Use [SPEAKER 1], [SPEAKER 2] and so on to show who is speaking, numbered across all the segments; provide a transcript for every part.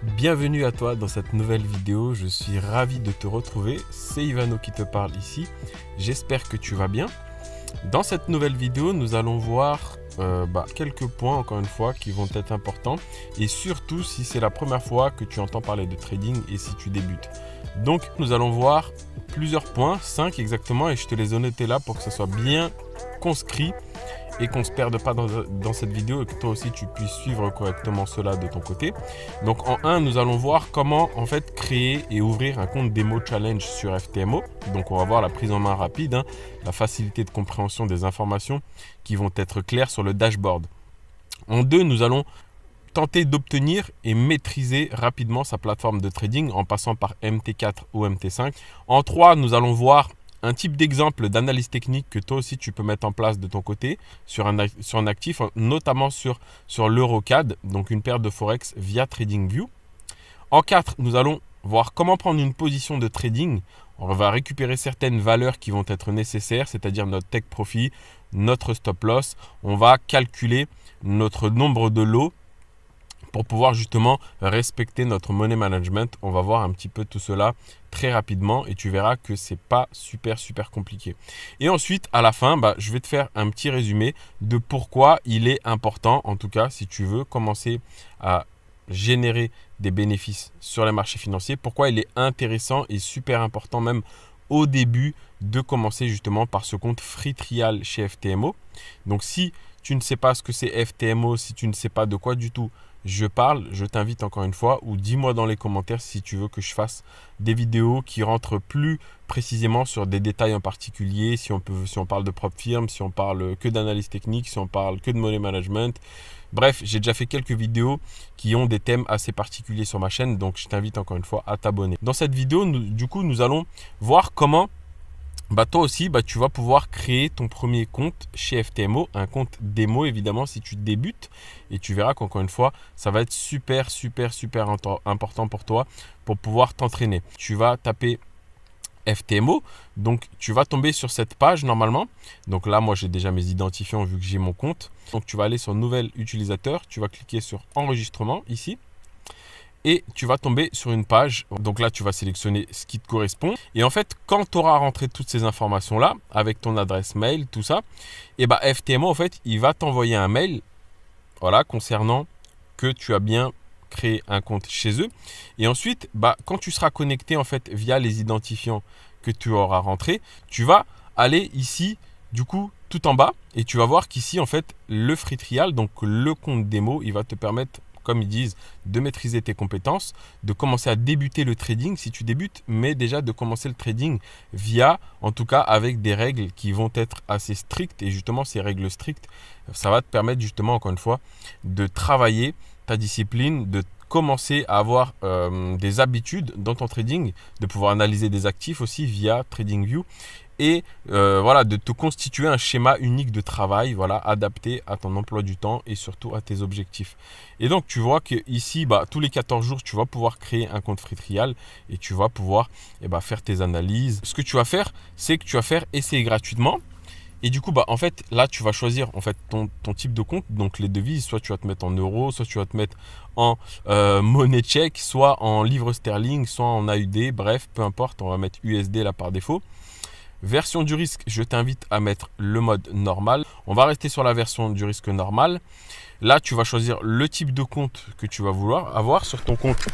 [SPEAKER 1] Bienvenue à toi dans cette nouvelle vidéo, je suis ravi de te retrouver, c'est Ivano qui te parle ici, j'espère que tu vas bien. Dans cette nouvelle vidéo, nous allons voir quelques points encore une fois qui vont être importants et surtout si c'est la première fois que tu entends parler de trading et si tu débutes. Donc nous allons voir plusieurs points, 5 exactement, et je te les ai notés là pour que ça soit bien conscrit et qu'on ne se perde pas dans cette vidéo et que toi aussi tu puisses suivre correctement cela de ton côté. Donc en 1, nous allons voir comment en fait créer et ouvrir un compte démo challenge sur FTMO. Donc on va voir la prise en main rapide, la facilité de compréhension des informations qui vont être claires sur le dashboard. En 2, nous allons tenter d'obtenir et maîtriser rapidement sa plateforme de trading en passant par MT4 ou MT5. En 3, nous allons voir un type d'exemple d'analyse technique que toi aussi tu peux mettre en place de ton côté sur un actif, notamment sur l'Eurocad, donc une paire de Forex via TradingView. En 4, nous allons voir comment prendre une position de trading. On va récupérer certaines valeurs qui vont être nécessaires, c'est-à-dire notre take profit, notre stop loss. On va calculer notre nombre de lots pour pouvoir justement respecter notre money management. On va voir un petit peu tout cela très rapidement et tu verras que c'est pas super compliqué. Et ensuite à la fin, je vais te faire un petit résumé de pourquoi il est important, en tout cas si tu veux commencer à générer des bénéfices sur les marchés financiers, pourquoi il est intéressant et super important même au début de commencer justement par ce compte free trial chez FTMO. Donc si tu ne sais pas ce que c'est FTMO, si tu ne sais pas de quoi du tout je parle, je t'invite encore une fois, ou dis-moi dans les commentaires si tu veux que je fasse des vidéos qui rentrent plus précisément sur des détails en particulier, si on parle de propre firme, si on parle que d'analyse technique, si on parle que de money management. Bref, j'ai déjà fait quelques vidéos qui ont des thèmes assez particuliers sur ma chaîne, donc je t'invite encore une fois à t'abonner. Dans cette vidéo, nous allons voir comment toi aussi, tu vas pouvoir créer ton premier compte chez FTMO, un compte démo évidemment si tu débutes, et tu verras qu'encore une fois, ça va être super important pour toi pour pouvoir t'entraîner. Tu vas taper FTMO, donc tu vas tomber sur cette page normalement. Donc là, moi j'ai déjà mes identifiants vu que j'ai mon compte. Donc tu vas aller sur nouvel utilisateur, tu vas cliquer sur enregistrement ici. Et tu vas tomber sur une page. Donc là, tu vas sélectionner ce qui te correspond. Et en fait, quand tu auras rentré toutes ces informations-là, avec ton adresse mail, tout ça, et FTMO, en fait, il va t'envoyer un mail concernant que tu as bien créé un compte chez eux. Et ensuite, quand tu seras connecté en fait via les identifiants que tu auras rentrés, tu vas aller ici, du coup, tout en bas. Et tu vas voir qu'ici, en fait, le free trial, donc le compte démo, il va te permettre, comme ils disent, de maîtriser tes compétences, de commencer à débuter le trading si tu débutes, mais déjà de commencer le trading via, en tout cas avec des règles qui vont être assez strictes. Et justement, ces règles strictes, ça va te permettre justement, encore une fois, de travailler ta discipline, de commencer à avoir des habitudes dans ton trading, de pouvoir analyser des actifs aussi via TradingView et de te constituer un schéma unique de travail, adapté à ton emploi du temps et surtout à tes objectifs. Et donc tu vois que ici, tous les 14 jours, tu vas pouvoir créer un compte free trial et tu vas pouvoir faire tes analyses. Ce que tu vas faire, c'est que tu vas faire essayer gratuitement. Et du coup, en fait, là, tu vas choisir en fait ton type de compte, donc les devises, soit tu vas te mettre en euros, soit tu vas te mettre en monnaie tchèque, soit en livres sterling, soit en AUD, bref, peu importe, on va mettre USD là par défaut. Version du risque, je t'invite à mettre le mode normal. On va rester sur la version du risque normal. Là, tu vas choisir le type de compte que tu vas vouloir avoir sur ton compte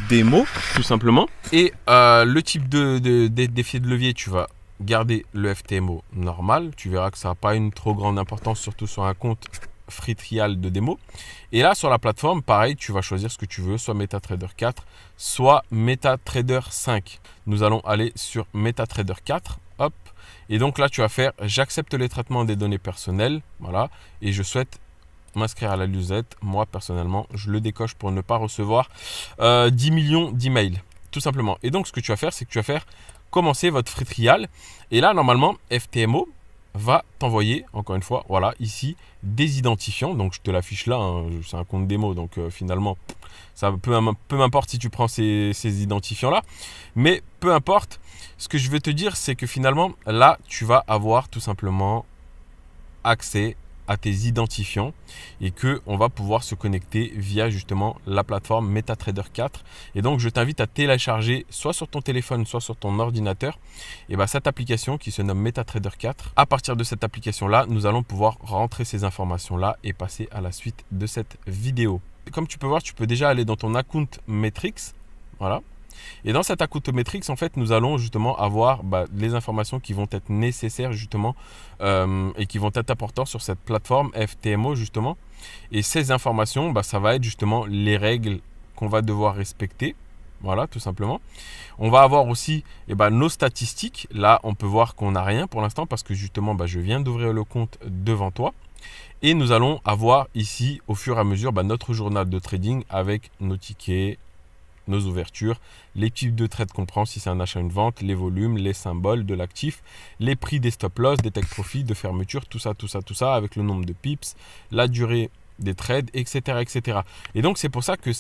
[SPEAKER 1] démo, tout simplement. Et le type d'effet de levier, tu vas garder le FTMO normal. Tu verras que ça n'a pas une trop grande importance, surtout sur un compte free trial de démo. Et là, sur la plateforme, pareil, tu vas choisir ce que tu veux, soit MetaTrader 4, soit MetaTrader 5. Nous allons aller sur MetaTrader 4. Hop. Et donc là, tu vas faire j'accepte les traitements des données personnelles. Voilà. Et je souhaite m'inscrire à la newsletter. Moi, personnellement, je le décoche pour ne pas recevoir 10 millions d'emails. Tout simplement. Et donc, ce que tu vas faire, c'est que tu vas faire commencer votre free trial. Et là, normalement, FTMO va t'envoyer, encore une fois, ici, des identifiants. Donc, je te l'affiche là. C'est un compte démo. Donc, finalement, ça peu m'importe si tu prends ces identifiants-là. Mais peu importe. Ce que je veux te dire, c'est que finalement, là, tu vas avoir tout simplement accès à tes identifiants et qu'on va pouvoir se connecter via justement la plateforme MetaTrader 4. Et donc, je t'invite à télécharger soit sur ton téléphone, soit sur ton ordinateur, et cette application qui se nomme MetaTrader 4. À partir de cette application-là, nous allons pouvoir rentrer ces informations-là et passer à la suite de cette vidéo. Comme tu peux voir, tu peux déjà aller dans ton account Metrics. Voilà. Et dans cet account Metrics, en fait, nous allons justement avoir les informations qui vont être nécessaires justement et qui vont être importantes sur cette plateforme FTMO justement. Et ces informations, ça va être justement les règles qu'on va devoir respecter. Voilà, tout simplement. On va avoir aussi nos statistiques. Là, on peut voir qu'on n'a rien pour l'instant parce que justement, je viens d'ouvrir le compte devant toi. Et nous allons avoir ici, au fur et à mesure, notre journal de trading avec nos tickets, nos ouvertures, les types de trades qu'on prend si c'est un achat, une vente, les volumes, les symboles de l'actif, les prix des stop loss, des take profit, de fermeture, tout ça, avec le nombre de pips, la durée des trades, etc. etc. Et donc, c'est pour ça que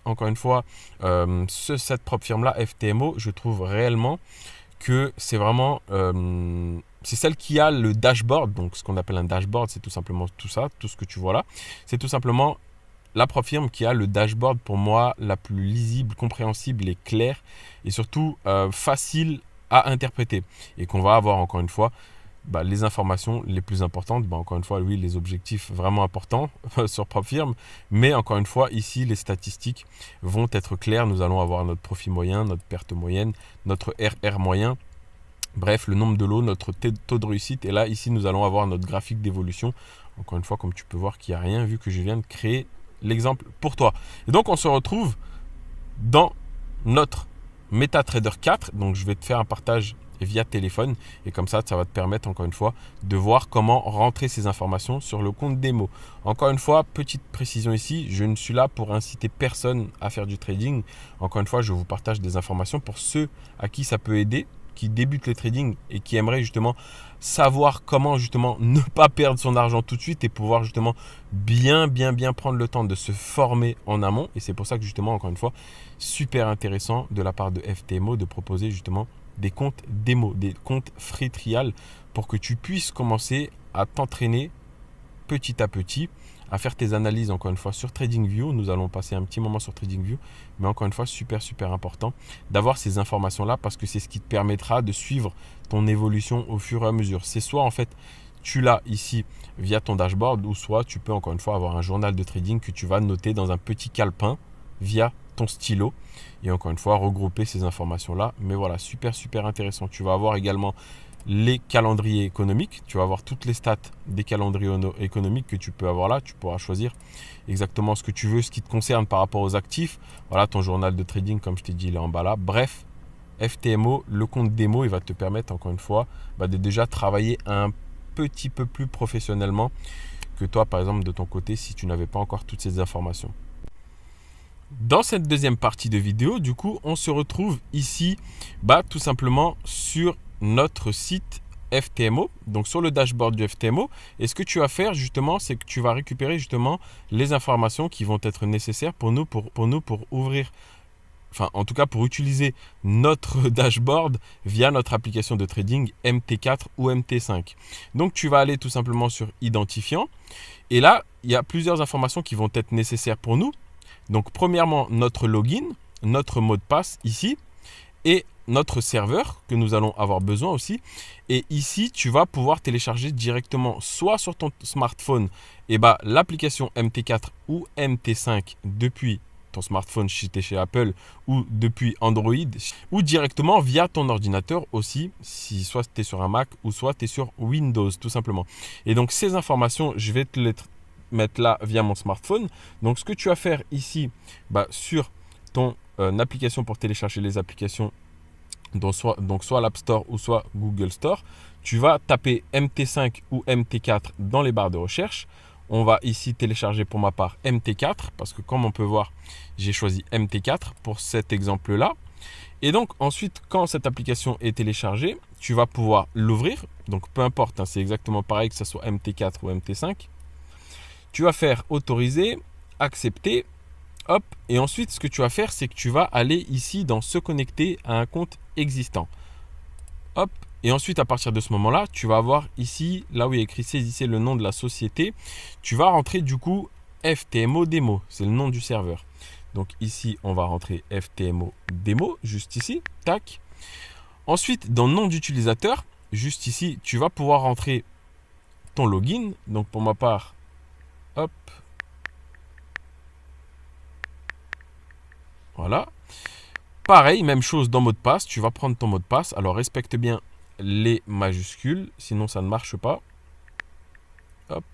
[SPEAKER 1] encore une fois, cette propre firme-là, FTMO, je trouve réellement que c'est vraiment... c'est celle qui a le dashboard. Donc, ce qu'on appelle un dashboard, c'est tout simplement tout ça, tout ce que tu vois là. C'est tout simplement la propre firme qui a le dashboard pour moi la plus lisible, compréhensible et claire et surtout facile à interpréter. Et qu'on va avoir encore une fois les informations les plus importantes. Encore une fois, oui, les objectifs vraiment importants sur propre firme. Mais encore une fois, ici, les statistiques vont être claires. Nous allons avoir notre profit moyen, notre perte moyenne, notre RR moyen. Bref, le nombre de lots, notre taux de réussite. Et là, ici, nous allons avoir notre graphique d'évolution. Encore une fois, comme tu peux voir qu'il n'y a rien vu que je viens de créer l'exemple pour toi. Et donc, on se retrouve dans notre MetaTrader 4. Donc, je vais te faire un partage via téléphone. Et comme ça va te permettre, encore une fois, de voir comment rentrer ces informations sur le compte démo. Encore une fois, petite précision ici, je ne suis là pour inciter personne à faire du trading. Encore une fois, je vous partage des informations pour ceux à qui ça peut aider, qui débutent le trading et qui aimeraient justement savoir comment justement ne pas perdre son argent tout de suite et pouvoir justement bien prendre le temps de se former en amont. Et c'est pour ça que justement, encore une fois, super intéressant de la part de FTMO de proposer justement des comptes démo, des comptes free trial pour que tu puisses commencer à t'entraîner petit à petit, à faire tes analyses encore une fois sur TradingView. Nous allons passer un petit moment sur TradingView, mais encore une fois, super important d'avoir ces informations-là parce que c'est ce qui te permettra de suivre ton évolution au fur et à mesure. C'est soit en fait, tu l'as ici via ton dashboard ou soit tu peux encore une fois avoir un journal de trading que tu vas noter dans un petit calepin via ton stylo et encore une fois, regrouper ces informations-là. Mais voilà, super intéressant. Tu vas avoir également les calendriers économiques. Tu vas avoir toutes les stats des calendriers économiques que tu peux avoir là. Tu pourras choisir exactement ce que tu veux, ce qui te concerne par rapport aux actifs. Voilà, ton journal de trading, comme je t'ai dit, il est en bas là. Bref, FTMO, le compte démo, il va te permettre encore une fois de déjà travailler un petit peu plus professionnellement que toi, par exemple, de ton côté, si tu n'avais pas encore toutes ces informations. Dans cette deuxième partie de vidéo, du coup, on se retrouve ici, tout simplement sur notre site FTMO, donc sur le dashboard du FTMO. Et ce que tu vas faire justement, c'est que tu vas récupérer justement les informations qui vont être nécessaires pour nous pour ouvrir, enfin en tout cas pour utiliser notre dashboard via notre application de trading MT4 ou MT5. Donc tu vas aller tout simplement sur identifiant et là, il y a plusieurs informations qui vont être nécessaires pour nous. Donc premièrement, notre login, notre mot de passe ici et notre serveur que nous allons avoir besoin aussi. Et ici, tu vas pouvoir télécharger directement soit sur ton smartphone l'application MT4 ou MT5 depuis ton smartphone si tu es chez Apple ou depuis Android ou directement via ton ordinateur aussi si soit tu es sur un Mac ou soit tu es sur Windows tout simplement. Et donc ces informations, je vais te les mettre là via mon smartphone. Donc ce que tu vas faire ici sur ton application pour télécharger les applications, donc soit l'App Store ou soit Google Store, tu vas taper MT5 ou MT4 dans les barres de recherche. On va ici télécharger pour ma part MT4 parce que comme on peut voir, j'ai choisi MT4 pour cet exemple-là. Et donc ensuite, quand cette application est téléchargée, tu vas pouvoir l'ouvrir. Donc peu importe, c'est exactement pareil que ce soit MT4 ou MT5. Tu vas faire autoriser, accepter, hop. Et ensuite, ce que tu vas faire, c'est que tu vas aller ici dans se connecter à un compte existant. Hop, Et ensuite, à partir de ce moment-là, tu vas avoir ici, là où il y a écrit saisissez le nom de la société, tu vas rentrer du coup FTMO démo, c'est le nom du serveur. Donc ici, on va rentrer FTMO démo, juste ici, tac. Ensuite, dans le nom d'utilisateur, juste ici, tu vas pouvoir rentrer ton login. Donc pour ma part, hop, voilà. Pareil, même chose dans mot de passe, tu vas prendre ton mot de passe. Alors respecte bien les majuscules, sinon ça ne marche pas. Hop.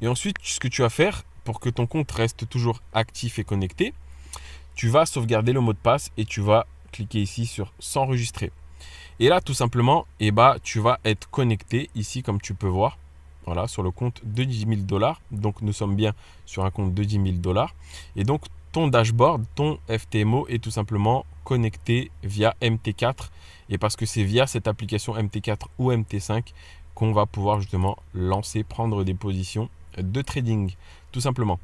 [SPEAKER 1] Et ensuite, ce que tu vas faire pour que ton compte reste toujours actif et connecté, tu vas sauvegarder le mot de passe et tu vas cliquer ici sur s'enregistrer. Et là, tout simplement, tu vas être connecté ici, comme tu peux voir. Voilà, sur le compte de 10 000 $. Donc, nous sommes bien sur un compte de 10 000 $. Et donc, ton dashboard, ton FTMO est tout simplement connecté via MT4. Et parce que c'est via cette application MT4 ou MT5 qu'on va pouvoir justement lancer, prendre des positions de trading, tout simplement.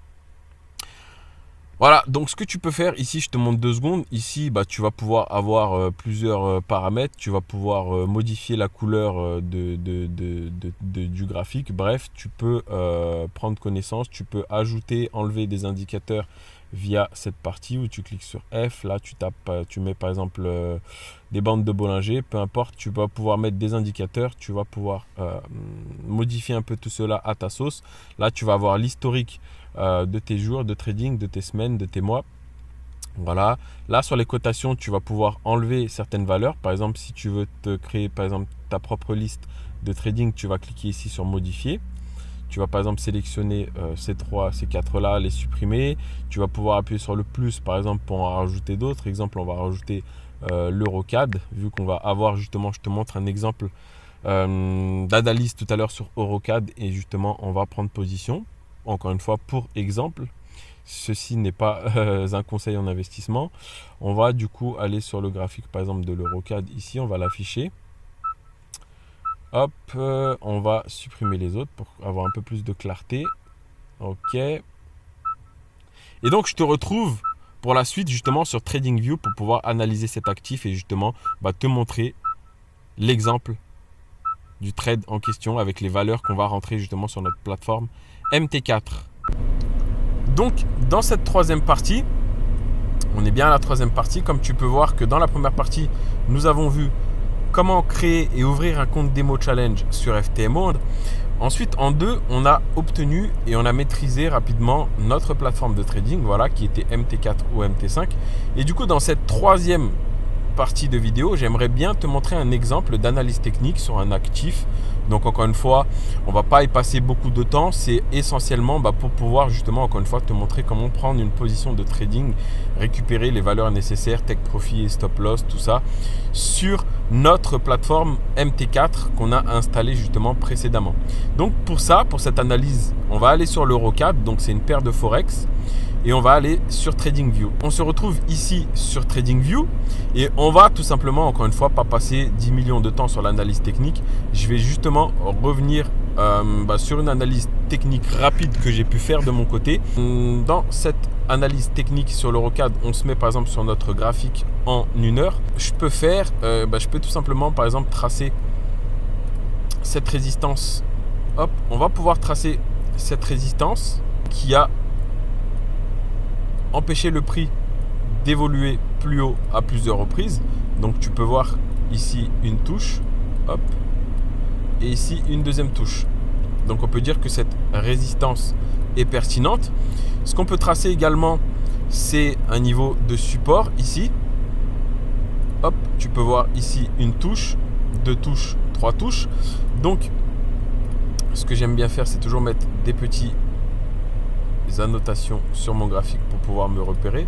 [SPEAKER 1] Voilà, donc ce que tu peux faire ici, je te montre 2 secondes. Ici, tu vas pouvoir avoir plusieurs paramètres. Tu vas pouvoir modifier la couleur du graphique. Bref, tu peux prendre connaissance. Tu peux ajouter, enlever des indicateurs via cette partie où tu cliques sur F. Là, tu mets par exemple des bandes de Bollinger. Peu importe, tu vas pouvoir mettre des indicateurs. Tu vas pouvoir modifier un peu tout cela à ta sauce. Là, tu vas avoir l'historique de tes jours de trading, de tes semaines, de tes mois. Voilà. Là, sur les cotations, tu vas pouvoir enlever certaines valeurs. Par exemple, si tu veux te créer par exemple ta propre liste de trading, tu vas cliquer ici sur modifier. Tu vas par exemple sélectionner ces 4 là, les supprimer. Tu vas pouvoir appuyer sur le plus par exemple pour en rajouter d'autres. Exemple, on va rajouter l'Eurocad, vu qu'on va avoir justement, je te montre un exemple d'analyse tout à l'heure sur Eurocad et justement on va prendre position. Encore une fois, pour exemple, ceci n'est pas un conseil en investissement. On va du coup aller sur le graphique par exemple de l'Eurocad ici, on va l'afficher. Hop, on va supprimer les autres pour avoir un peu plus de clarté. Ok. Et donc je te retrouve pour la suite justement sur TradingView pour pouvoir analyser cet actif et justement te montrer l'exemple du trade en question avec les valeurs qu'on va rentrer justement sur notre plateforme MT4. Donc dans cette troisième partie, on est bien à la troisième partie. Comme tu peux voir que dans la première partie, nous avons vu comment créer et ouvrir un compte démo challenge sur FTMO. Ensuite, en 2, on a obtenu et on a maîtrisé rapidement notre plateforme de trading, voilà, qui était MT4 ou MT5. Et du coup, dans cette troisième partie de vidéo, j'aimerais bien te montrer un exemple d'analyse technique sur un actif. Donc encore une fois, on ne va pas y passer beaucoup de temps. C'est essentiellement pour pouvoir justement encore une fois te montrer comment prendre une position de trading, récupérer les valeurs nécessaires, take profit et stop loss, tout ça sur notre plateforme MT4 qu'on a installée justement précédemment. Donc pour ça, pour cette analyse, on va aller sur l'Eurocad, donc c'est une paire de Forex. Et on va aller sur TradingView. On se retrouve ici sur TradingView et on va tout simplement, encore une fois, pas passer 10 millions de temps sur l'analyse technique. Je vais justement revenir sur une analyse technique rapide que j'ai pu faire de mon côté. Dans cette analyse technique sur l'Eurocad, on se met par exemple sur notre graphique en 1 heure. Je peux faire, je peux tout simplement par exemple tracer cette résistance. Hop, on va pouvoir tracer cette résistance qui a empêcher le prix d'évoluer plus haut à plusieurs reprises. Donc tu peux voir ici une touche, hop, et ici une deuxième touche. Donc on peut dire que cette résistance est pertinente. Ce qu'on peut tracer également, c'est un niveau de support ici. Hop, tu peux voir ici une touche, 2 touches, 3 touches. Donc ce que j'aime bien faire, c'est toujours mettre des petits annotations sur mon graphique pour pouvoir me repérer.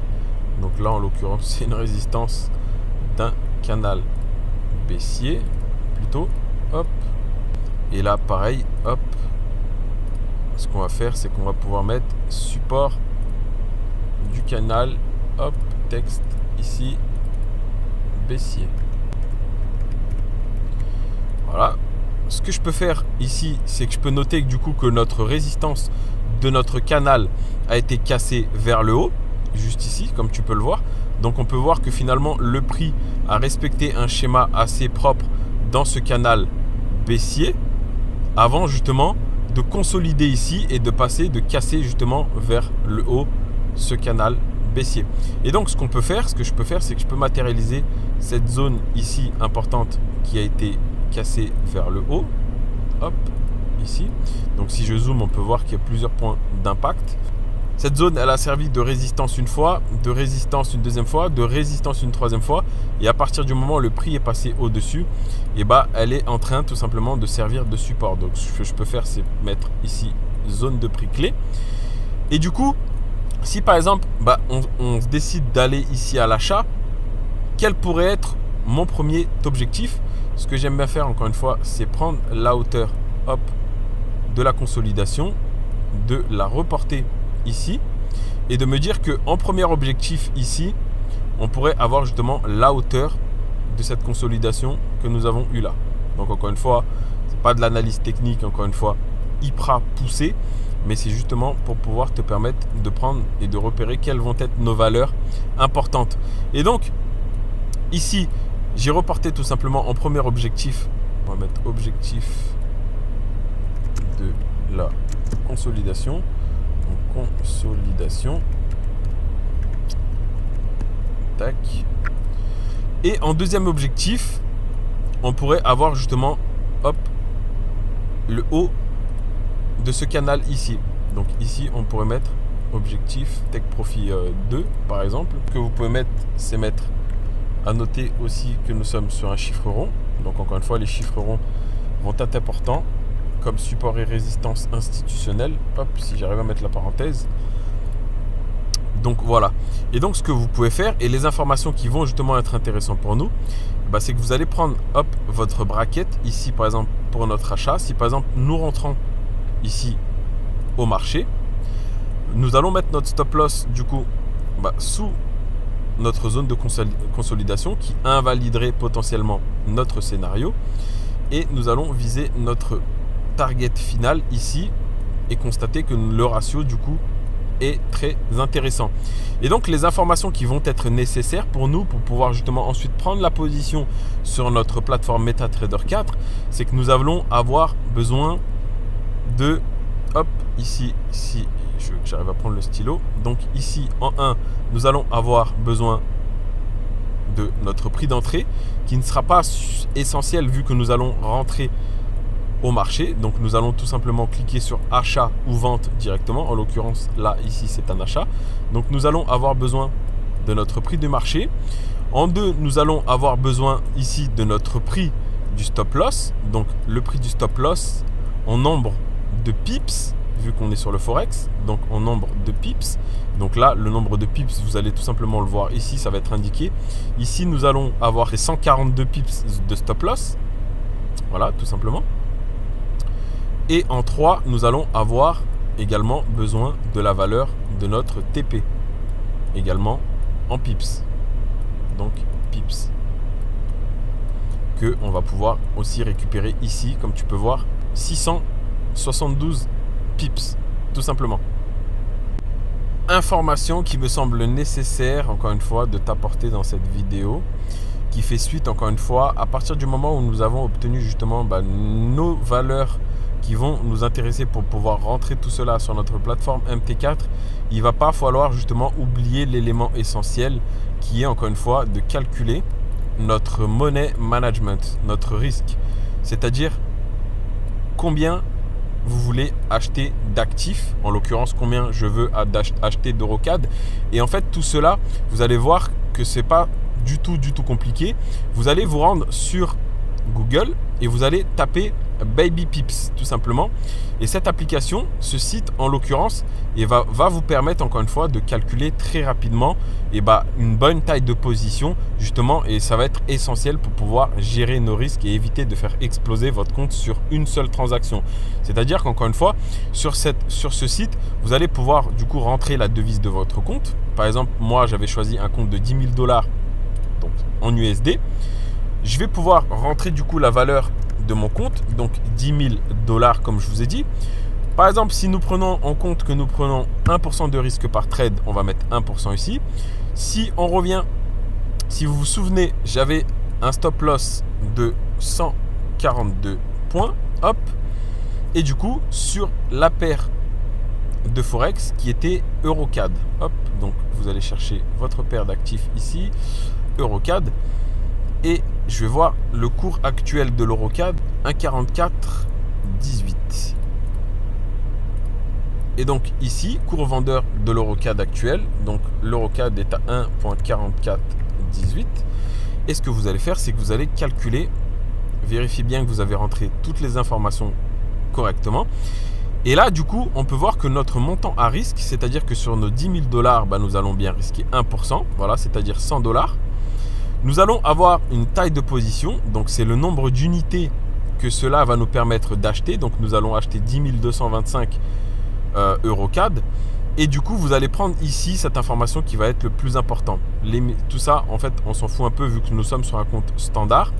[SPEAKER 1] Donc là en l'occurrence c'est une résistance d'un canal baissier plutôt, hop, et là pareil, hop, ce qu'on va faire c'est qu'on va pouvoir mettre support du canal, hop, texte ici baissier. Voilà, ce que je peux faire ici c'est que je peux noter que du coup que notre résistance de notre canal a été cassé vers le haut. juste ici, comme tu peux le voir. Donc on peut voir que finalement le prix a respecté un schéma assez propre dans ce canal baissier avant justement de consolider ici et de passer, de casser justement vers le haut ce canal baissier. Et donc ce qu'on peut faire, ce que je peux faire, c'est que je peux matérialiser cette zone ici importante qui a été cassée vers le haut. Hop, ici. Donc si je zoome, on peut voir qu'il y a plusieurs points d'impact. Cette zone, elle a servi de résistance une fois, de résistance une deuxième fois, de résistance une troisième fois. Et à partir du moment où le prix est passé au-dessus, et bah, elle est en train tout simplement de servir de support. Donc ce que je peux faire, c'est mettre ici zone de prix clé. Et du coup, si par exemple, bah, on décide d'aller ici à l'achat, quel pourrait être mon premier objectif? Ce que j'aime bien faire, encore une fois, c'est prendre la hauteur hop, de la consolidation, de la reporter ici et de me dire qu'en premier objectif ici, on pourrait avoir justement la hauteur de cette consolidation que nous avons eu là. Donc encore une fois, c'est pas de l'analyse technique, encore une fois, hyper poussée, mais c'est justement pour pouvoir te permettre de prendre et de repérer quelles vont être nos valeurs importantes. Et donc, ici, j'ai reporté tout simplement en premier objectif, on va mettre objectif de la consolidation. Donc, consolidation. Tac. Et en deuxième objectif, on pourrait avoir justement, hop, le haut de ce canal ici. Donc ici, on pourrait mettre objectif Take Profit 2, par exemple. Ce que vous pouvez mettre, c'est mettre à noter aussi que nous sommes sur un chiffre rond. Donc encore une fois, les chiffres ronds vont être importants comme support et résistance institutionnelle. Hop, si j'arrive à mettre la parenthèse. Donc voilà. Et donc ce que vous pouvez faire, et les informations qui vont justement être intéressantes pour nous, bah, c'est que vous allez prendre hop, votre braquette, ici par exemple pour notre achat. Si par exemple nous rentrons ici au marché, nous allons mettre notre stop loss du coup bah, sous notre zone de consolidation qui invaliderait potentiellement notre scénario. Et nous allons viser notre target final ici et constater que le ratio du coup est très intéressant. Et donc les informations qui vont être nécessaires pour nous pour pouvoir justement ensuite prendre la position sur notre plateforme MetaTrader 4, c'est que nous allons avoir besoin de hop ici j'arrive à prendre le stylo. Donc ici en 1, nous allons avoir besoin de notre prix d'entrée qui ne sera pas essentiel vu que nous allons rentrer au marché. Donc nous allons tout simplement cliquer sur achat ou vente directement. En l'occurrence là ici c'est un achat. Donc nous allons avoir besoin de notre prix de marché. En 2, nous allons avoir besoin ici de notre prix du stop loss. Donc le prix du stop loss en nombre de pips vu qu'on est sur le forex, donc en nombre de pips. Donc là le nombre de pips, vous allez tout simplement le voir ici, ça va être indiqué. Ici nous allons avoir les 142 pips de stop loss. Voilà, tout simplement. Et en 3, nous allons avoir également besoin de la valeur de notre TP, également en pips. Donc pips, que on va pouvoir aussi récupérer ici, comme tu peux voir, 672 pips, tout simplement. Information qui me semble nécessaire, encore une fois, de t'apporter dans cette vidéo, qui fait suite, encore une fois, à partir du moment où nous avons obtenu justement nos valeurs qui vont nous intéresser pour pouvoir rentrer tout cela sur notre plateforme MT4, il ne va pas falloir justement oublier l'élément essentiel qui est encore une fois de calculer notre money management, notre risque. C'est-à-dire combien vous voulez acheter d'actifs, en l'occurrence combien je veux acheter d'Eurocad. Et en fait tout cela, vous allez voir que ce n'est pas du tout compliqué. Vous allez vous rendre sur Google et vous allez taper Baby Pips tout simplement, et cette application, ce site en l'occurrence, va vous permettre encore une fois de calculer très rapidement une bonne taille de position justement, et ça va être essentiel pour pouvoir gérer nos risques et éviter de faire exploser votre compte sur une seule transaction. C'est-à-dire qu'encore une fois sur ce site, vous allez pouvoir du coup rentrer la devise de votre compte. Par exemple, moi j'avais choisi un compte de 10 000 $, donc en USD. Je vais pouvoir rentrer du coup la valeur de mon compte, donc 10 000 $ comme je vous ai dit. Par exemple, si nous prenons en compte que nous prenons 1% de risque par trade, on va mettre 1% ici. Si on revient, si vous vous souvenez, j'avais un stop loss de 142 points, hop, et du coup, sur la paire de Forex qui était Eurocad, hop, donc vous allez chercher votre paire d'actifs ici, Eurocad, et je vais voir le cours actuel de l'Eurocad, 1,4418. Et donc ici, cours vendeur de l'Eurocad actuel, donc l'Eurocad est à 1,4418. Et ce que vous allez faire, c'est que vous allez calculer, vérifiez bien que vous avez rentré toutes les informations correctement. Et là, du coup, on peut voir que notre montant à risque, c'est-à-dire que sur nos 10 000 $, nous allons bien risquer 1%, voilà, c'est-à-dire 100 $. Nous allons avoir une taille de position, donc c'est le nombre d'unités que cela va nous permettre d'acheter. Donc nous allons acheter 10 225 Eurocad. Et du coup, vous allez prendre ici cette information qui va être le plus important. Tout ça, en fait, on s'en fout un peu vu que nous sommes sur un compte standard.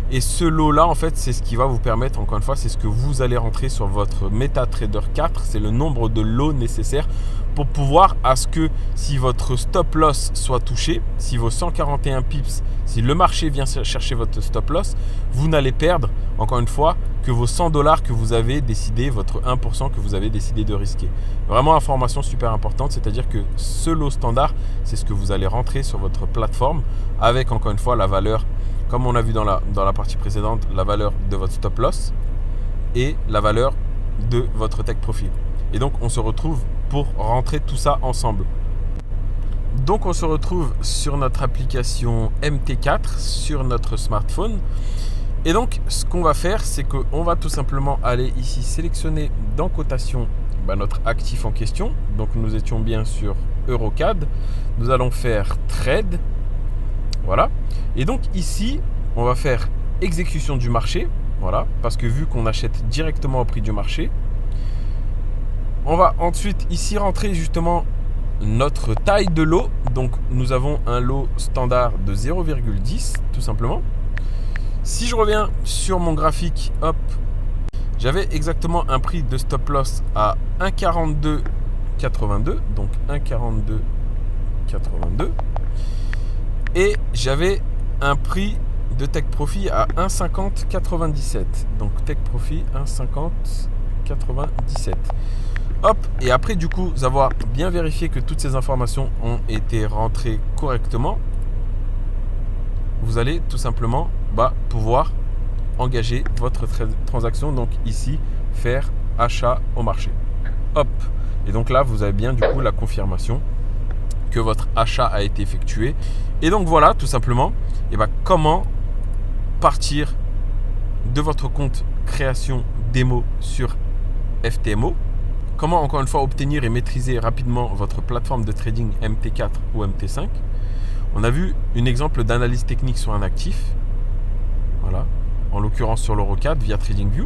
[SPEAKER 1] Et ce lot-là, en fait, c'est ce qui va vous permettre, encore une fois, c'est ce que vous allez rentrer sur votre MetaTrader 4. C'est le nombre de lots nécessaires pour pouvoir à ce que si votre stop loss soit touché, si vos 141 pips, si le marché vient chercher votre stop loss, vous n'allez perdre, encore une fois, que vos 100 $ que vous avez décidé, votre 1% que vous avez décidé de risquer. Vraiment, information super importante, c'est-à-dire que ce lot standard, c'est ce que vous allez rentrer sur votre plateforme avec, encore une fois, la valeur, comme on a vu dans la partie précédente, la valeur de votre stop loss et la valeur de votre take profit. Et donc, on se retrouve pour rentrer tout ça ensemble. Donc, on se retrouve sur notre application MT4 sur notre smartphone. Et donc, ce qu'on va faire, c'est qu'on va tout simplement aller ici sélectionner dans cotation notre actif en question. Donc, nous étions bien sur Eurocad. Nous allons faire Trade. Voilà. Et donc, ici, on va faire exécution du marché. Voilà. Parce que vu qu'on achète directement au prix du marché, on va ensuite ici rentrer justement notre taille de lot. Donc, nous avons un lot standard de 0,10 tout simplement. Si je reviens sur mon graphique, hop, j'avais exactement un prix de stop loss à 1,4282. Donc 1,4282. Et j'avais un prix de take profit à 1,5097. Donc take profit 1,5097. Hop, et après du coup, avoir bien vérifié que toutes ces informations ont été rentrées correctement, vous allez tout simplement pouvoir engager votre transaction. Donc ici, faire achat au marché. Hop, et donc là, vous avez bien du coup la confirmation que votre achat a été effectué. Et donc voilà, tout simplement, comment partir de votre compte création démo sur FTMO. Comment, encore une fois, obtenir et maîtriser rapidement votre plateforme de trading MT4 ou MT5. On a vu un exemple d'analyse technique sur un actif. Voilà, en l'occurrence sur l'Eurocad via TradingView.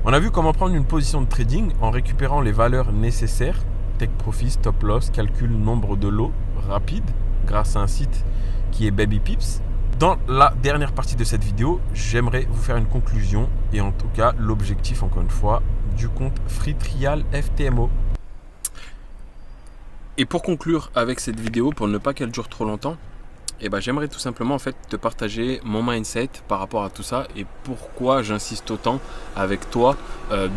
[SPEAKER 1] On a vu comment prendre une position de trading en récupérant les valeurs nécessaires, take profit, stop loss, calcul nombre de lots rapide grâce à un site qui est Baby Pips. Dans la dernière partie de cette vidéo, j'aimerais vous faire une conclusion et en tout cas l'objectif, encore une fois, du compte Free Trial FTMO. Et pour conclure avec cette vidéo, pour ne pas qu'elle dure trop longtemps, j'aimerais tout simplement en fait te partager mon mindset par rapport à tout ça et pourquoi j'insiste autant avec toi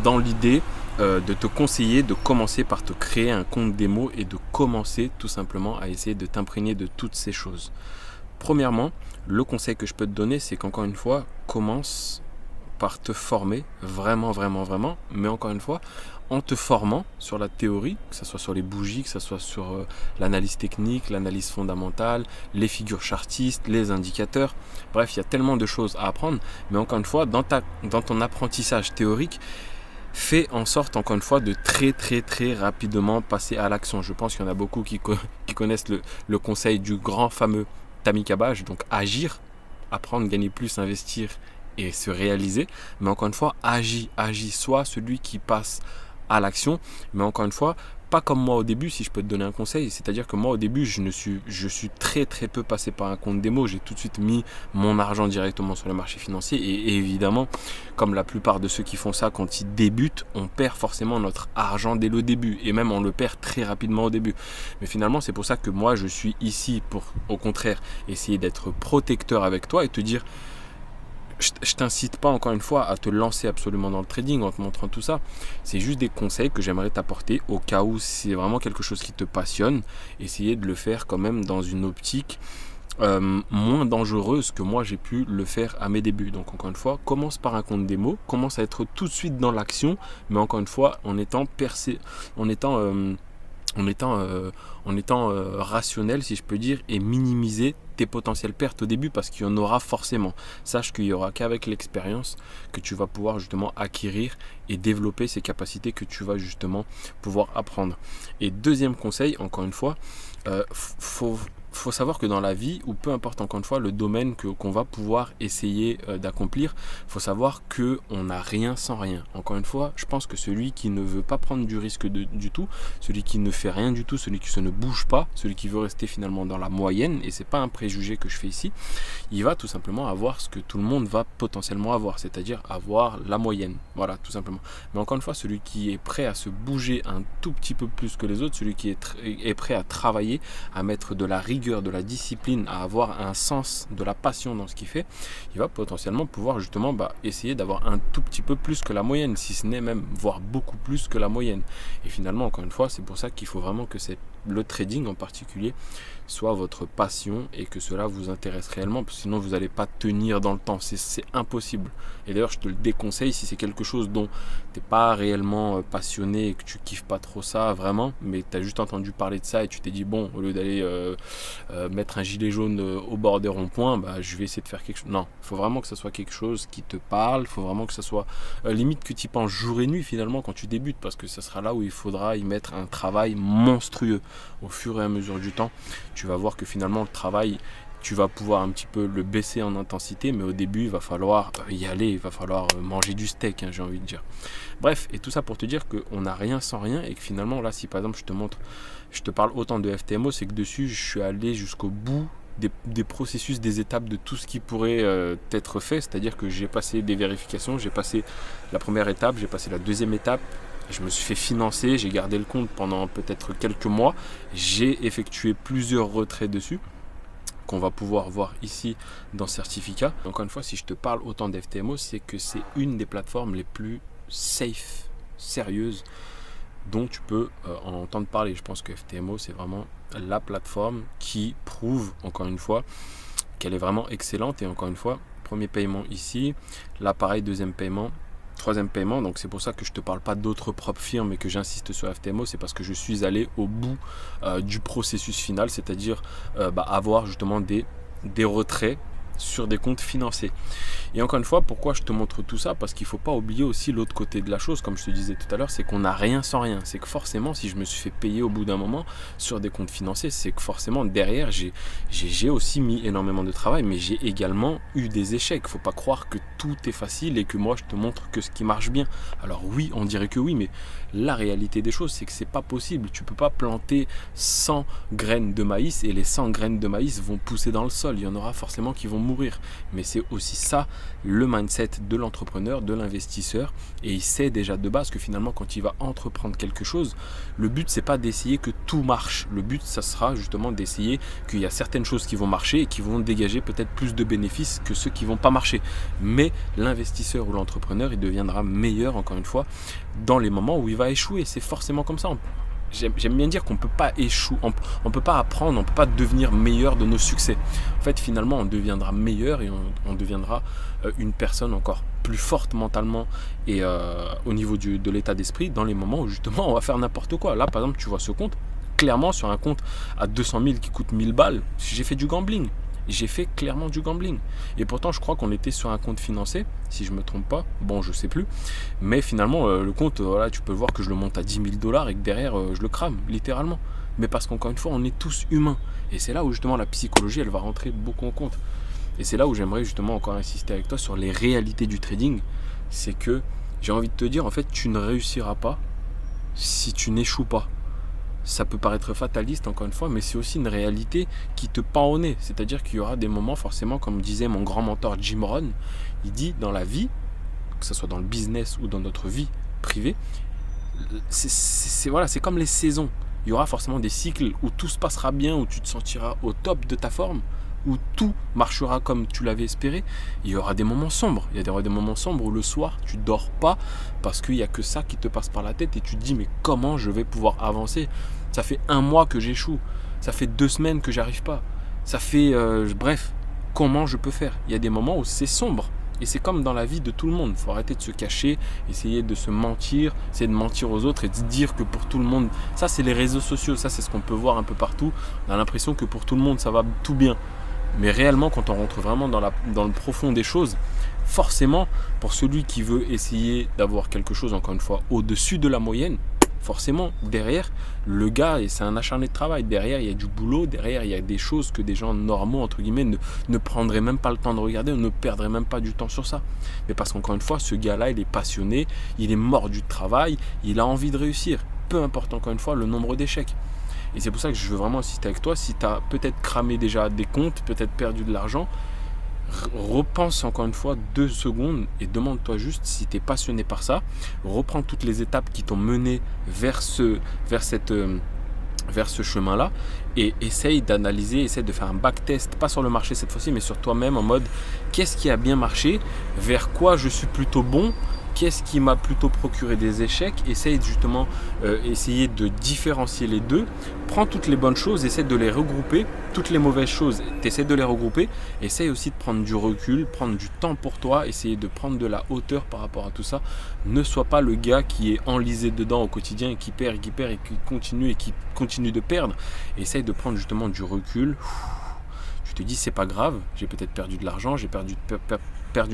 [SPEAKER 1] dans l'idée de te conseiller de commencer par te créer un compte démo et de commencer tout simplement à essayer de t'imprégner de toutes ces choses. Premièrement, le conseil que je peux te donner, c'est qu'encore une fois, commence par te former vraiment, mais encore une fois, en te formant sur la théorie, que ce soit sur les bougies, que ce soit sur l'analyse technique, l'analyse fondamentale, les figures chartistes, les indicateurs. Bref, il y a tellement de choses à apprendre, mais encore une fois, dans ton apprentissage théorique, fais en sorte, encore une fois, de très rapidement passer à l'action. Je pense qu'il y en a beaucoup qui connaissent le conseil du grand fameux Tammy Cabage, donc agir, apprendre, gagner plus, investir et se réaliser. Mais encore une fois, agis, sois celui qui passe à l'action. Mais encore une fois, pas comme moi au début, si je peux te donner un conseil. C'est-à-dire que moi au début, je suis très très peu passé par un compte démo. J'ai tout de suite mis mon argent directement sur le marché financier. Et évidemment, comme la plupart de ceux qui font ça quand ils débutent, on perd forcément notre argent dès le début. Et même on le perd très rapidement au début. Mais finalement, c'est pour ça que moi, je suis ici pour, au contraire, essayer d'être protecteur avec toi et te dire... Je t'incite pas encore une fois à te lancer absolument dans le trading en te montrant tout ça. C'est juste des conseils que j'aimerais t'apporter au cas où c'est vraiment quelque chose qui te passionne. Essayer de le faire quand même dans une optique moins dangereuse que moi j'ai pu le faire à mes débuts. Donc encore une fois, commence par un compte démo, commence à être tout de suite dans l'action, mais encore une fois en étant rationnel, si je peux dire, et minimiser tes potentielles pertes au début parce qu'il y en aura forcément. Sache qu'il n'y aura qu'avec l'expérience que tu vas pouvoir justement acquérir et développer ces capacités que tu vas justement pouvoir apprendre. Et deuxième conseil, encore une fois, faut savoir que dans la vie, ou peu importe encore une fois le domaine qu'on va pouvoir essayer d'accomplir, faut savoir qu'on n'a rien sans rien. Encore une fois, je pense que celui qui ne veut pas prendre du risque du tout, celui qui ne fait rien du tout, celui qui ne bouge pas, celui qui veut rester finalement dans la moyenne, et c'est pas un préjugé que je fais ici, il va tout simplement avoir ce que tout le monde va potentiellement avoir, c'est-à-dire avoir la moyenne. Voilà, tout simplement. Mais encore une fois, celui qui est prêt à se bouger un tout petit peu plus que les autres, celui qui est prêt à travailler, à mettre de la rigueur, de la discipline, à avoir un sens, de la passion dans ce qu'il fait, il va potentiellement pouvoir justement essayer d'avoir un tout petit peu plus que la moyenne, si ce n'est même voire beaucoup plus que la moyenne. Et finalement, encore une fois, c'est pour ça qu'il faut vraiment que le trading en particulier soit votre passion et que cela vous intéresse réellement, parce que sinon vous n'allez pas tenir dans le temps, c'est impossible. Et d'ailleurs je te le déconseille si c'est quelque chose dont tu n'es pas réellement passionné et que tu kiffes pas trop ça vraiment, mais tu as juste entendu parler de ça et tu t'es dit bon, au lieu d'aller mettre un gilet jaune au bord des ronds-points, je vais essayer de faire quelque chose. Non, il faut vraiment que ça soit quelque chose qui te parle, il faut vraiment que ça soit limite que tu y penses jour et nuit finalement quand tu débutes, parce que ça sera là où il faudra y mettre un travail monstrueux. Au fur et à mesure du temps, tu vas voir que finalement le travail, tu vas pouvoir un petit peu le baisser en intensité, mais au début il va falloir y aller, il va falloir manger du steak, j'ai envie de dire. Bref, et tout ça pour te dire qu'on n'a rien sans rien, et que finalement là, si par exemple je te parle autant de FTMO, c'est que dessus je suis allé jusqu'au bout des processus, des étapes de tout ce qui pourrait être fait, c'est-à-dire que j'ai passé des vérifications, j'ai passé la première étape, j'ai passé la deuxième étape. Je me suis fait financer, j'ai gardé le compte pendant peut-être quelques mois. J'ai effectué plusieurs retraits dessus qu'on va pouvoir voir ici dans certificat. Encore une fois, si je te parle autant d'FTMO, c'est que c'est une des plateformes les plus safe, sérieuses dont tu peux en entendre parler. Je pense que FTMO, c'est vraiment la plateforme qui prouve, encore une fois, qu'elle est vraiment excellente. Et encore une fois, premier paiement ici, là pareil, deuxième paiement, troisième paiement. Donc c'est pour ça que je ne te parle pas d'autres propres firmes et que j'insiste sur FTMO, c'est parce que je suis allé au bout du processus final, c'est-à-dire avoir justement des retraits sur des comptes financiers. Et encore une fois, pourquoi je te montre tout ça? Parce qu'il ne faut pas oublier aussi l'autre côté de la chose, comme je te disais tout à l'heure, c'est qu'on n'a rien sans rien. C'est que forcément, si je me suis fait payer au bout d'un moment sur des comptes financiers, c'est que forcément derrière, j'ai aussi mis énormément de travail, mais j'ai également eu des échecs. Il ne faut pas croire que tout est facile et que moi je te montre que ce qui marche bien. Alors oui, on dirait que oui, mais la réalité des choses, c'est que c'est pas possible. Tu ne peux pas planter 100 graines de maïs et les 100 graines de maïs vont pousser dans le sol. Il y en aura forcément qui vont mourir. Mais c'est aussi ça le mindset de l'entrepreneur, de l'investisseur, et il sait déjà de base que finalement quand il va entreprendre quelque chose, le but c'est pas d'essayer que tout marche, le but ça sera justement d'essayer qu'il y a certaines choses qui vont marcher et qui vont dégager peut-être plus de bénéfices que ceux qui vont pas marcher, mais l'investisseur ou l'entrepreneur il deviendra meilleur encore une fois dans les moments où il va échouer, c'est forcément comme ça. J'aime bien dire qu'on ne peut pas échouer, on peut pas apprendre, on ne peut pas devenir meilleur de nos succès. En fait, finalement, on deviendra meilleur et on deviendra une personne encore plus forte mentalement et au niveau de l'état d'esprit dans les moments où justement on va faire n'importe quoi. Là, par exemple, tu vois ce compte, clairement sur un compte à 200 000 qui coûte 1000 balles, j'ai fait du gambling. J'ai fait clairement du gambling. Et pourtant, je crois qu'on était sur un compte financé, si je ne me trompe pas. Bon, je sais plus. Mais finalement, le compte, voilà, tu peux voir que je le monte à 10 000 $ et que derrière, je le crame, littéralement. Mais parce qu'encore une fois, on est tous humains. Et c'est là où justement la psychologie, elle va rentrer beaucoup en compte. Et c'est là où j'aimerais justement encore insister avec toi sur les réalités du trading. C'est que j'ai envie de te dire, en fait, tu ne réussiras pas si tu n'échoues pas. ça peut paraître fataliste encore une fois, mais c'est aussi une réalité qui te pend au nez. C'est-à-dire qu'il y aura des moments forcément, comme disait mon grand mentor Jim Rohn, il dit dans la vie, que ce soit dans le business ou dans notre vie privée, c'est comme les saisons. Il y aura forcément des cycles où tout se passera bien, où tu te sentiras au top de ta forme, où tout marchera comme tu l'avais espéré. Il y aura des moments sombres. Il y aura des moments sombres où le soir, tu ne dors pas parce qu'il n'y a que ça qui te passe par la tête et tu te dis mais comment je vais pouvoir avancer? Ça fait 1 mois que j'échoue. Ça fait 2 semaines que j'arrive pas. Ça fait... bref, comment je peux faire? Il y a des moments où c'est sombre. Et c'est comme dans la vie de tout le monde. Il faut arrêter de se cacher, essayer de se mentir, essayer de mentir aux autres et de dire que pour tout le monde... Ça, c'est les réseaux sociaux. Ça, c'est ce qu'on peut voir un peu partout. On a l'impression que pour tout le monde, ça va tout bien. Mais réellement, quand on rentre vraiment dans le profond des choses, forcément, pour celui qui veut essayer d'avoir quelque chose, encore une fois, au-dessus de la moyenne, forcément, derrière, le gars, et c'est un acharné de travail, derrière, il y a du boulot, derrière, il y a des choses que des gens normaux, entre guillemets, ne prendraient même pas le temps de regarder, ne perdraient même pas du temps sur ça. Mais parce qu'encore une fois, ce gars-là, il est passionné, il est mordu de travail, il a envie de réussir, peu importe, encore une fois, le nombre d'échecs. Et c'est pour ça que je veux vraiment insister avec toi, si tu as peut-être cramé déjà des comptes, peut-être perdu de l'argent, repense encore une fois 2 secondes et demande-toi juste si tu es passionné par ça. Reprends toutes les étapes qui t'ont mené vers ce chemin-là et essaye d'analyser, essaye de faire un backtest, pas sur le marché cette fois-ci, mais sur toi-même en mode qu'est-ce qui a bien marché, vers quoi je suis plutôt bon, qu'est-ce qui m'a plutôt procuré des échecs. Essaye justement essayer de différencier les deux. Prends toutes les bonnes choses, essaie de les regrouper. Toutes les mauvaises choses, essaie de les regrouper. Essaye aussi de prendre du recul, prendre du temps pour toi, essayer de prendre de la hauteur par rapport à tout ça. Ne sois pas le gars qui est enlisé dedans au quotidien et qui perd et qui continue de perdre. Essaye de prendre justement du recul. Tu te dis c'est pas grave, j'ai peut-être perdu de l'argent, j'ai perdu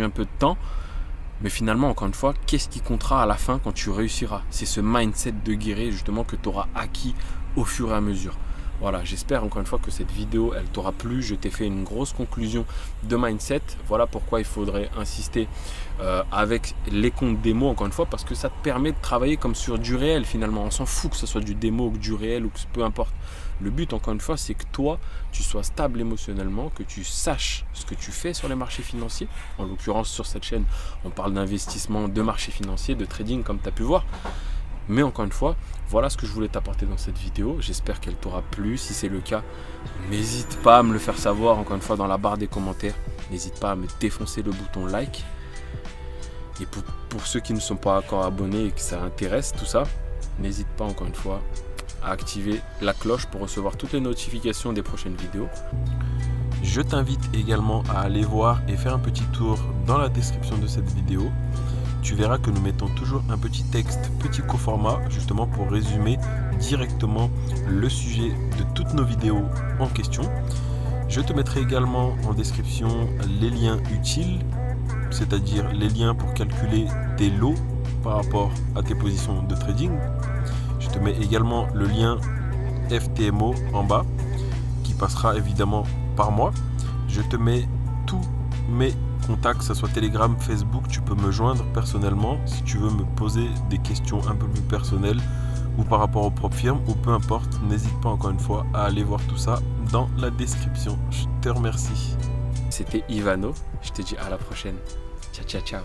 [SPEAKER 1] un peu de temps. Mais finalement, encore une fois, qu'est-ce qui comptera à la fin quand tu réussiras? C'est ce mindset de guerrier justement que tu auras acquis au fur et à mesure. Voilà, j'espère encore une fois que cette vidéo, elle t'aura plu. Je t'ai fait une grosse conclusion de mindset. Voilà pourquoi il faudrait insister avec les comptes démo, encore une fois, parce que ça te permet de travailler comme sur du réel finalement. On s'en fout que ce soit du démo ou du réel ou que peu importe. Le but, encore une fois, c'est que toi, tu sois stable émotionnellement, que tu saches ce que tu fais sur les marchés financiers. En l'occurrence, sur cette chaîne, on parle d'investissement, de marché financier, de trading, comme tu as pu voir. Mais encore une fois, voilà ce que je voulais t'apporter dans cette vidéo. J'espère qu'elle t'aura plu. Si c'est le cas, n'hésite pas à me le faire savoir, encore une fois, dans la barre des commentaires. N'hésite pas à me défoncer le bouton like. Et pour ceux qui ne sont pas encore abonnés et que ça intéresse, tout ça, n'hésite pas, encore une fois, à activer la cloche pour recevoir toutes les notifications des prochaines vidéos. Je t'invite également à aller voir et faire un petit tour dans la description de cette vidéo. Tu verras que nous mettons toujours un petit texte, petit coformat, justement pour résumer directement le sujet de toutes nos vidéos en question. Je te mettrai également en description les liens utiles, c'est-à-dire les liens pour calculer tes lots par rapport à tes positions de trading. Je te mets également le lien FTMO en bas qui passera évidemment par moi. Je te mets tous mes contacts, que ce soit Telegram, Facebook. Tu peux me joindre personnellement si tu veux me poser des questions un peu plus personnelles ou par rapport aux propres firmes ou peu importe. N'hésite pas encore une fois à aller voir tout ça dans la description. Je te remercie. C'était Ivano. Je te dis à la prochaine. Ciao, ciao, ciao.